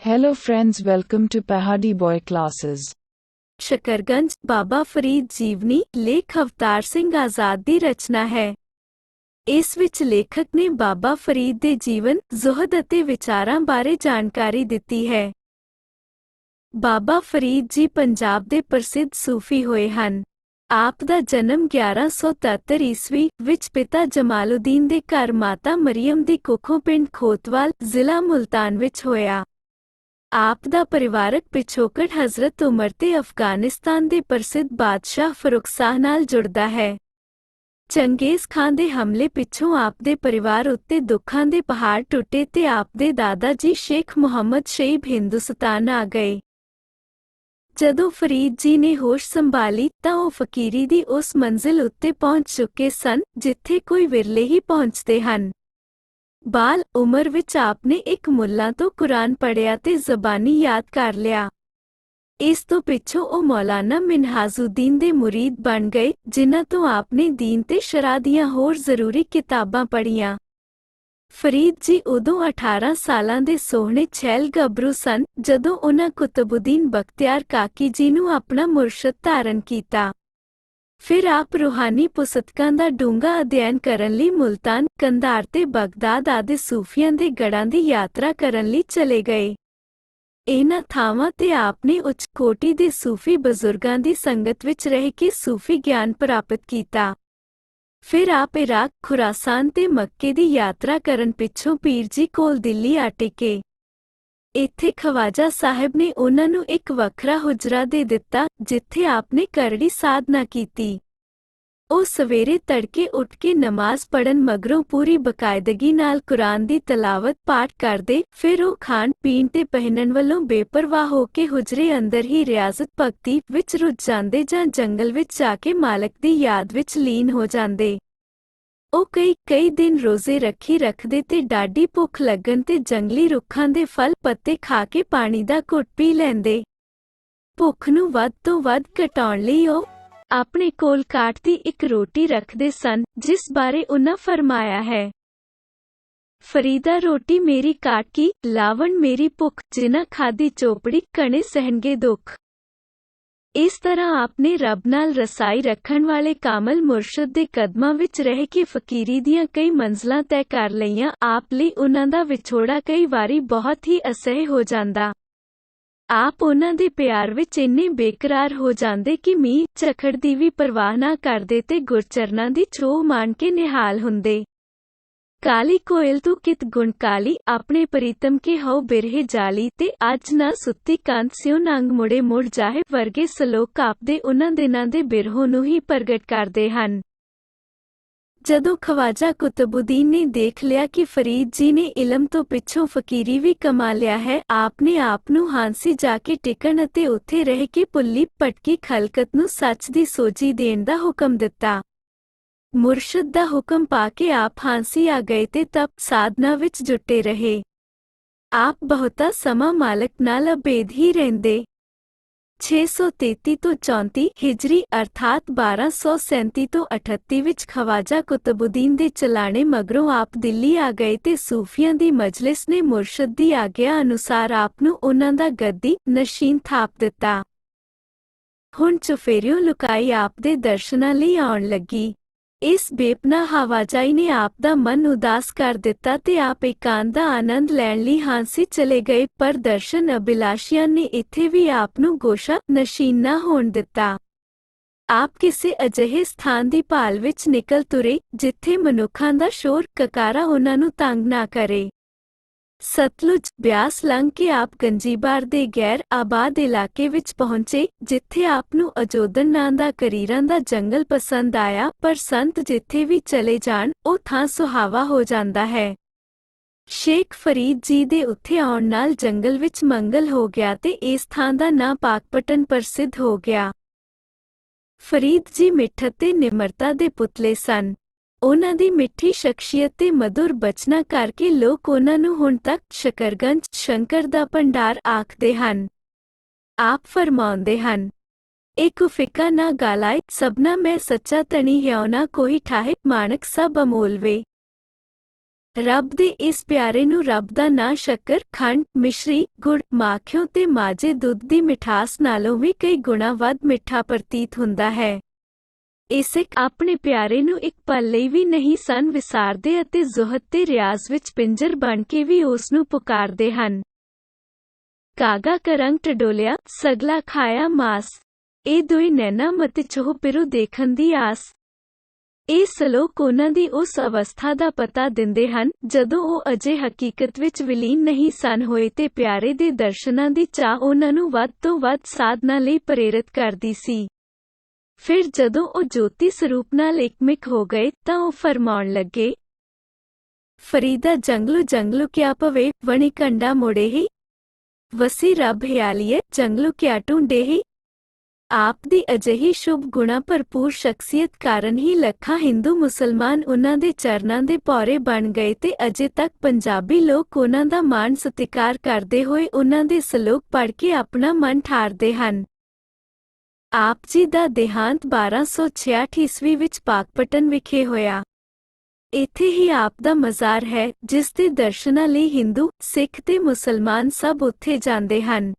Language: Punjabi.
Hello friends, welcome to Pahadi Boy Classes. Shakarganj बाबा फरीद जीवनी ਲੇਖ ਅਵਤਾਰ ਸਿੰਘ ਆਜ਼ਾਦ ਦੀ ਰਚਨਾ ਹੈ। ਇਸ ਵਿੱਚ ਲੇਖਕ ਨੇ ਬਾਬਾ ਫਰੀਦ ਦੇ ਜੀਵਨ, ਜ਼ੁਹਦ ਅਤੇ ਵਿਚਾਰਾਂ ਬਾਰੇ ਜਾਣਕਾਰੀ ਦਿੱਤੀ ਹੈ। ਬਾਬਾ ਫਰੀਦ ਜੀ ਪੰਜਾਬ ਦੇ ਪ੍ਰਸਿੱਧ ਸੂਫੀ ਹੋਏ ਹਨ। ਆਪ ਦਾ ਜਨਮ 1173 ਈਸਵੀ ਵਿੱਚ ਪਿਤਾ ਜਮਾਲੁਦੀਨ ਦੇ ਘਰ ਮਾਤਾ ਮਰੀਮ ਦੀ ਕੁੱਖੋਂ ਪਿੰਡ ਖੋਤਵਾਲ, ਜ਼ਿਲ੍ਹਾ ਮੁਲਤਾਨ ਵਿੱਚ ਹੋਇਆ। ਆਪ ਦਾ ਪਰਿਵਾਰਕ ਪਿਛੋਕੜ ਹਜ਼ਰਤ ਉਮਰ ਤੇ ਅਫਗਾਨਿਸਤਾਨ ਦੇ ਪ੍ਰਸਿੱਧ ਬਾਦਸ਼ਾਹ ਫਰੁਖਸ਼ਾਹ ਨਾਲ ਜੁੜਦਾ ਹੈ। ਚੰਗੇਜ਼ ਖਾਨ ਦੇ ਹਮਲੇ ਪਿੱਛੋਂ ਆਪ ਦੇ ਪਰਿਵਾਰ ਉੱਤੇ ਦੁੱਖਾਂ ਦੇ ਪਹਾੜ ਟੁੱਟੇ ਤੇ ਆਪ ਦੇ ਦਾਦਾ ਜੀ ਸ਼ੇਖ ਮੁਹੰਮਦ ਸ਼ਈਬ ਹਿੰਦੁਸਤਾਨ ਆ ਗਏ। ਜਦੋਂ ਫਰੀਦ ਜੀ ਨੇ ਹੋਸ਼ ਸੰਭਾਲੀ ਤਾਂ ਉਹ ਫਕੀਰੀ ਦੀ ਉਸ ਮੰਜ਼ਿਲ ਉੱਤੇ ਪਹੁੰਚ ਚੁੱਕੇ ਸਨ ਜਿੱਥੇ ਕੋਈ ਵਿਰਲੇ ਹੀ ਪਹੁੰਚਦੇ ਹਨ। ਬਾਲ ਉਮਰ ਵਿੱਚ ਆਪ ਨੇ ਇੱਕ ਮੁੱਲਾ ਤੋਂ ਕੁਰਾਨ ਪੜ੍ਹਿਆ ਤੇ ਜ਼ਬਾਨੀ ਯਾਦ ਕਰ ਲਿਆ। ਇਸ ਤੋਂ ਪਿੱਛੋਂ ਉਹ ਮੌਲਾਨਾ ਮਿਨਹਾਜ਼ੁਦੀਨ ਦੇ ਮੁਰੀਦ ਬਣ ਗਏ, ਜਿਨ੍ਹਾਂ ਤੋਂ ਆਪ ਨੇ ਦੀਨ ਤੇ ਸ਼ਰਅ ਦੀਆਂ ਹੋਰ ਜ਼ਰੂਰੀ ਕਿਤਾਬਾਂ ਪੜ੍ਹੀਆਂ। ਫਰੀਦ ਜੀ ਉਦੋਂ 18 ਸਾਲਾਂ ਦੇ ਸੋਹਣੇ ਛੈਲ ਗੱਭਰੂ ਸਨ ਜਦੋਂ ਉਨ੍ਹਾਂ ਕੁਤਬੁਦੀਨ ਬਖਤਿਆਰ ਕਾਕੀ ਜੀ ਨੂੰ ਆਪਣਾ ਮੁਰਸ਼ਦ ਧਾਰਨ ਕੀਤਾ। ਫਿਰ ਆਪ ਰੂਹਾਨੀ ਪੁਸਤਕਾਂ ਦਾ ਡੂੰਘਾ ਅਧਿਐਨ ਕਰਨ ਲਈ ਮੁਲਤਾਨ, ਕੰਧਾਰ ਤੇ ਬਗਦਾਦ ਆਦਿ ਸੂਫੀਆਂ ਦੇ ਗੜ੍ਹਾਂ ਦੀ ਯਾਤਰਾ ਕਰਨ ਲਈ ਚਲੇ ਗਏ। ਇਹਨਾਂ ਥਾਵਾਂ ਤੇ ਆਪ ਨੇ ਉੱਚ ਕੋਟੀ ਦੇ ਸੂਫੀ ਬਜ਼ੁਰਗਾਂ ਦੀ ਸੰਗਤ ਵਿੱਚ ਰਹਿ ਕੇ ਸੂਫੀ ਗਿਆਨ ਪ੍ਰਾਪਤ ਕੀਤਾ। ਫਿਰ ਆਪ ਇਰਾਕ, ਖੁਰਾਸਾਨ ਤੇ ਮੱਕੇ ਦੀ ਯਾਤਰਾ ਕਰਨ ਪਿੱਛੋਂ ਪੀਰ ਜੀ ਕੋਲ ਦਿੱਲੀ ਆ ਟਿਕੇ। ਇੱਥੇ ਖਵਾਜਾ ਸਾਹਿਬ ਨੇ ਉਨ੍ਹਾਂ ਨੂੰ ਇੱਕ ਵੱਖਰਾ ਹੁਜਰਾ ਦੇ ਦਿੱਤਾ ਜਿੱਥੇ ਆਪ ਨੇ ਕਰੜੀ ਸਾਧਨਾ ਕੀਤੀ। ਉਹ ਸਵੇਰੇ ਤੜਕੇ ਉੱਠ ਕੇ ਨਮਾਜ਼ ਪੜ੍ਹਨ ਮਗਰੋਂ ਪੂਰੀ ਬਕਾਇਦਗੀ ਨਾਲ ਕੁਰਾਨ ਦੀ ਤਲਾਵਤ ਪਾਠ ਕਰਦੇ। ਫਿਰ ਉਹ ਖਾਣ ਪੀਣ ਤੇ ਪਹਿਨਣ ਵੱਲੋਂ ਬੇਪਰਵਾਹ ਹੋ ਕੇ ਹੁਜਰੇ ਅੰਦਰ ਹੀ ਰਿਆਜ਼ਤ ਭਗਤੀ ਵਿੱਚ ਰੁੱਝ ਜਾਂਦੇ ਜਾਂ ਜੰਗਲ ਵਿੱਚ ਜਾ ਕੇ ਮਾਲਕ ਦੀ ਯਾਦ ਵਿੱਚ ਲੀਨ ਹੋ ਜਾਂਦੇ। ਉਹ ਕਈ ਦਿਨ ਰੋਜ਼ੇ ਰੱਖਦੇ ਤੇ ਡਾਢੀ ਭੁੱਖ ਲੱਗਣ ਤੇ ਜੰਗਲੀ ਰੁੱਖਾਂ ਦੇ ਫਲ ਪੱਤੇ ਖਾ ਕੇ ਪਾਣੀ ਦਾ ਘੁੱਟ ਪੀ ਲੈਂਦੇ। ਭੁੱਖ ਨੂੰ ਵੱਧ ਤੋਂ ਵੱਧ ਘਟਾਉਣ ਲਈ ਉਹ ਆਪਣੇ ਕੋਲ ਕਾਠ ਦੀ ਇੱਕ ਰੋਟੀ ਰੱਖਦੇ ਸਨ, ਜਿਸ ਬਾਰੇ ਉਨ੍ਹਾਂ ਫਰਮਾਇਆ ਹੈ, ਫਰੀਦਾ ਰੋਟੀ ਮੇਰੀ ਕਾਠ ਕੀ, ਲਾਵਣ ਮੇਰੀ ਭੁੱਖ, ਜਿਨ੍ਹਾਂ ਖਾਦੀ ਚੋਪੜੀ ਕਣੇ ਸਹਿਣਗੇ ਦੁੱਖ। ਇਸ ਤਰ੍ਹਾਂ ਆਪ ਨੇ ਰੱਬ ਨਾਲ ਰਸਾਈ ਰੱਖਣ ਵਾਲੇ ਕਾਮਲ ਮੁਰਸ਼ਦ ਦੇ ਕਦਮਾਂ ਵਿੱਚ ਰਹਿ ਕੇ ਫਕੀਰੀ ਦੀਆਂ ਕਈ ਮੰਜ਼ਲਾਂ ਤੈਅ ਕਰ ਲਈਆਂ। ਆਪ ਲਈ ਉਨ੍ਹਾਂ ਦਾ ਵਿਛੋੜਾ ਕਈ ਵਾਰੀ ਬਹੁਤ ਹੀ ਅਸਹਿ ਹੋ ਜਾਂਦਾ। ਆਪ ਉਨ੍ਹਾਂ ਦੇ ਪਿਆਰ ਵਿੱਚ ਇੰਨੇ ਬੇਕਰਾਰ ਹੋ ਜਾਂਦੇ ਕਿ ਮੀਂਹ ਝੱਖੜ ਦੀ ਵੀ ਪਰਵਾਹ ਨਾ ਕਰਦੇ ਤੇ ਗੁਰਚਰਨਾਂ ਦੀ ਛੋਹ ਮਾਣ ਕੇ ਨਿਹਾਲ ਹੁੰਦੇ। ਕਾਲੀ ਕੋਇਲ ਤੂੰ ਕਿਤ ਗੁਣ ਕਾਲੀ, ਆਪਣੇ ਪ੍ਰੀਤਮ ਕੇ ਹਉ ਬਿਰਹੇ ਜਾਲੀ, ਤੇ ਅੱਜ ਨਾ ਸੁੱਤੀ ਕੰਤ ਸਿਉ ਨੰਗ ਮੁੜੇ ਮੁੜ ਜਾਹੇ ਵਰਗੇ ਸਲੋਕ ਆਪਦੇ ਉਨ੍ਹਾਂ ਦਿਨਾਂ ਦੇ ਬਿਰਹੋਂ ਨੂੰ ਹੀ ਪ੍ਰਗਟ ਕਰਦੇ ਹਨ। ਜਦੋਂ ਖਵਾਜਾ ਕੁਤਬੁਦੀਨ ਨੇ ਦੇਖ ਲਿਆ ਕਿ ਫਰੀਦ ਜੀ ਨੇ ਇਲਮ ਤੋਂ ਪਿੱਛੋਂ ਫਕੀਰੀ ਵੀ ਕਮਾ ਲਿਆ ਹੈ, ਆਪ ਨੇ ਆਪ ਨੂੰ ਹਾਂਸੀ ਜਾ ਕੇ ਟਿਕਣ ਅਤੇ ਉੱਥੇ ਰਹਿ ਕੇ ਭੁੱਲੀ ਭਟਕੀ ਖਲਕਤ ਨੂੰ ਸੱਚ ਦੀ ਸੋਝੀ ਦੇਣ ਦਾ ਹੁਕਮ ਦਿੱਤਾ। ਮੁਰਸ਼ਦ ਦਾ ਹੁਕਮ ਪਾ ਕੇ ਆਪ ਹਾਂਸੀ ਆ ਗਏ ਤੇ ਤਪ ਸਾਧਨਾ ਵਿੱਚ ਜੁਟੇ ਰਹੇ। ਆਪ ਬਹੁਤਾ ਸਮਾਂ ਮਾਲਕ ਨਾਲ ਅਭੇਦ ਹੀ ਰਹਿੰਦੇ। 633 ਤੋਂ 34 ਹਿਜਰੀ ਅਰਥਾਤ 1237 ਤੋਂ 38 ਵਿੱਚ ਖਵਾਜਾ ਕੁਤਬੁਦੀਨ ਦੇ ਚਲਾਣੇ ਮਗਰੋਂ ਆਪ ਦਿੱਲੀ ਆ ਗਏ ਤੇ ਸੂਫੀਆਂ ਦੀ ਮਜਲਿਸ ਨੇ ਮੁਰਸ਼ਦ ਦੀ ਆਗਿਆ ਅਨੁਸਾਰ ਆਪ ਨੂੰ ਉਨ੍ਹਾਂ ਦਾ ਗੱਦੀ ਨਸ਼ੀਨ ਥਾਪ ਦਿੱਤਾ। ਹੁਣ ਚੁਫੇਰਿਓਂ ਲੁਕਾਈ ਆਪ ਦੇ ਦਰਸ਼ਨਾਂ ਲਈ ਆਉਣ ਲੱਗੀ। ਇਸ ਬੇਪਨਾਹ ਆਵਾਜਾਈ ਨੇ ਆਪ ਦਾ ਮਨ ਉਦਾਸ ਕਰ ਦਿੱਤਾ ਤੇ ਆਪ ਇਕਾਂਤ ਦਾ ਆਨੰਦ ਲੈਣ ਲਈ ਹਾਂਸੀ ਚਲੇ ਗਏ, ਪਰ ਦਰਸ਼ਨ ਅਭਿਲਾਸ਼ੀਆਂ ਨੇ ਇੱਥੇ ਵੀ ਆਪ ਨੂੰ ਗੋਸ਼ਾ ਨਸ਼ੀਨ ਨਾ ਹੋਣ ਦਿੱਤਾ। ਆਪ ਕਿਸੇ ਅਜਿਹੇ ਸਥਾਨ ਦੀ ਭਾਲ ਵਿੱਚ ਨਿਕਲ ਤੁਰੇ ਜਿੱਥੇ ਮਨੁੱਖਾਂ ਦਾ ਸ਼ੋਰ ਕਕਾਰਾ ਉਨ੍ਹਾਂ ਨੂੰ ਤੰਗ ਨਾ ਕਰੇ। ਸਤਲੁਜ, ਬਿਆਸ ਲੰਘ ਕੇ ਆਪ ਗੰਜੀਬਾਰ ਦੇ ਗੈਰ ਆਬਾਦ ਇਲਾਕੇ ਵਿੱਚ ਪਹੁੰਚੇ, ਜਿੱਥੇ ਆਪ ਨੂੰ ਅਜੋਦਨ ਨਾਂ ਦਾ ਕਰੀਰਾਂ ਦਾ ਜੰਗਲ ਪਸੰਦ ਆਇਆ, ਪਰ ਸੰਤ ਜਿੱਥੇ ਵੀ ਚਲੇ ਜਾਣ ਉਹ ਥਾਂ ਸੁਹਾਵਾ ਹੋ ਜਾਂਦਾ ਹੈ। ਸ਼ੇਖ ਫਰੀਦ ਜੀ ਦੇ ਉੱਥੇ ਆਉਣ ਨਾਲ ਜੰਗਲ ਵਿੱਚ ਮੰਗਲ ਹੋ ਗਿਆ ਤੇ ਇਸ ਥਾਂ ਦਾ ਨਾਂ ਪਾਕਪਟਨ ਪ੍ਰਸਿੱਧ ਹੋ ਗਿਆ। ਫਰੀਦ ਜੀ ਮਿੱਠਤ ਤੇ ਨਿਮਰਤਾ ਦੇ ਪੁਤਲੇ ਸਨ। ਉਨ੍ਹਾਂ ਦੀ ਮਿੱਠੀ ਸ਼ਖਸੀਅਤ ਤੇ ਮਧੁਰ ਬਚਨਾਂ ਕਰਕੇ ਲੋਕ ਉਨ੍ਹਾਂ ਨੂੰ ਹੁਣ ਤੱਕ शकरगंज ਸ਼ੰਕਰ ਦਾ ਭੰਡਾਰ ਆਖਦੇ ਹਨ। ਆਪ ਫਰਮਾਉਂਦੇ ਹਨ, ਇੱਕ ਫਿੱਕਾ ਨਾ ਗਾਲਾਏ ਸਭਨਾ ਮੈਂ ਸੱਚਾ ਤਣੀ ਹਿਉ ਨਾ ਕੋਈ ਠਾਹੇ, ਮਾਣਕ ਸਭ ਅਮੋਲ ਵੇ। ਰੱਬ ਦੇ ਇਸ ਪਿਆਰੇ ਨੂੰ ਰੱਬ ਦਾ ਨਾਂ ਸ਼ੱਕਰ, ਖੰਡ, ਮਿਸ਼ਰੀ, ਗੁੜ, ਮਾਖਿਓਂ ਤੇ ਮਾਝੇ ਦੁੱਧ ਦੀ ਮਿਠਾਸ ਨਾਲੋਂ ਵੀ ਕਈ ਗੁਣਾ ਵੱਧ ਮਿੱਠਾ ਪ੍ਰਤੀਤ ਹੁੰਦਾ ਹੈ। ਇਸੇ ਆਪਣੇ ਪਿਆਰੇ ਨੂੰ ਇੱਕ ਪਲ ਲਈ ਵੀ ਨਹੀਂ ਸਨ ਵਿਸਾਰਦੇ ਅਤੇ ਜ਼ੁਹਦ ਤੇ ਰਿਆਜ਼ ਵਿੱਚ ਪਿੰਜਰ ਬਣ ਕੇ ਵੀ ਉਸ ਨੂੰ ਪੁਕਾਰਦੇ ਹਨ। ਕਾਗਾ ਕਰੰਗ ਟਡੋਲਿਆ, ਸਗਲਾ ਖਾਇਆ ਮਾਸ, ਇਹ ਦੋਈ ਨੈਣਾ ਮਤ ਚੋਹ ਪਿਰੂ ਦੇਖਣ ਦੀ ਆਸ। ਇਹ ਸਲੋਕ ਉਹਨਾਂ ਦੀ ਉਸ ਅਵਸਥਾ ਦਾ ਪਤਾ ਦਿੰਦੇ ਹਨ ਜਦੋਂ ਉਹ ਅਜੇ ਹਕੀਕਤ ਵਿੱਚ ਵਿਲੀਨ ਨਹੀਂ ਸਨ ਹੋਏ ਤੇ ਪਿਆਰੇ ਦੇ ਦਰਸ਼ਨਾਂ ਦੀ ਚਾਹ ਉਹਨਾਂ ਨੂੰ ਵੱਧ ਤੋਂ ਵੱਧ ਸਾਧਨਾ ਲਈ ਪ੍ਰੇਰਿਤ ਕਰਦੀ ਸੀ। ਫਿਰ ਜਦੋਂ ਉਹ ਜੋਤੀ ਸਰੂਪ ਨਾਲ ਇਕਮਿਕ ਹੋ ਗਏ ਤਾਂ ਉਹ ਫਰਮਾਉਣ ਲੱਗੇ, ਫਰੀਦਾ ਜੰਗਲੂ ਜੰਗਲੂ ਕਿਆ ਪਵੇ, ਵਣੀ ਕੰਡਾ ਮੋੜੇ ਹੀ, ਵਸੀ ਰੱਬ ਹਿਆਲੀਏ, ਜੰਗਲੂ ਕਿਆ ਢੂੰਡੇ ਹੀ। ਆਪ ਦੀ ਅਜਿਹੀ ਸ਼ੁਭ ਗੁਣਾ ਭਰਪੂਰ ਸ਼ਖਸੀਅਤ ਕਾਰਨ ਹੀ ਲੱਖਾਂ ਹਿੰਦੂ ਮੁਸਲਮਾਨ ਉਹਨਾਂ ਦੇ ਚਰਨਾਂ ਦੇ ਭੌਰੇ ਬਣ ਗਏ ਤੇ ਅਜੇ ਤੱਕ ਪੰਜਾਬੀ ਲੋਕ ਉਹਨਾਂ ਦਾ ਮਾਣ ਸਤਿਕਾਰ ਕਰਦੇ ਹੋਏ ਉਹਨਾਂ ਦੇ ਸਲੋਕ ਪੜ੍ਹ ਕੇ ਆਪਣਾ ਮਨ ਠਾਰਦੇ ਹਨ। ਆਪ ਜੀ ਦਾ ਦੇਹਾਂਤ 1266 ਈਸਵੀ ਵਿੱਚ ਪਾਕਪਟਨ ਵਿਖੇ ਹੋਇਆ। ਇੱਥੇ ਹੀ ਆਪ ਦਾ ਮਜ਼ਾਰ ਹੈ ਜਿਸ ਦੇ ਦਰਸ਼ਨਾਂ ਲਈ ਹਿੰਦੂ, ਸਿੱਖ ਤੇ ਮੁਸਲਮਾਨ ਸਭ ਉੱਥੇ ਜਾਂਦੇ ਹਨ।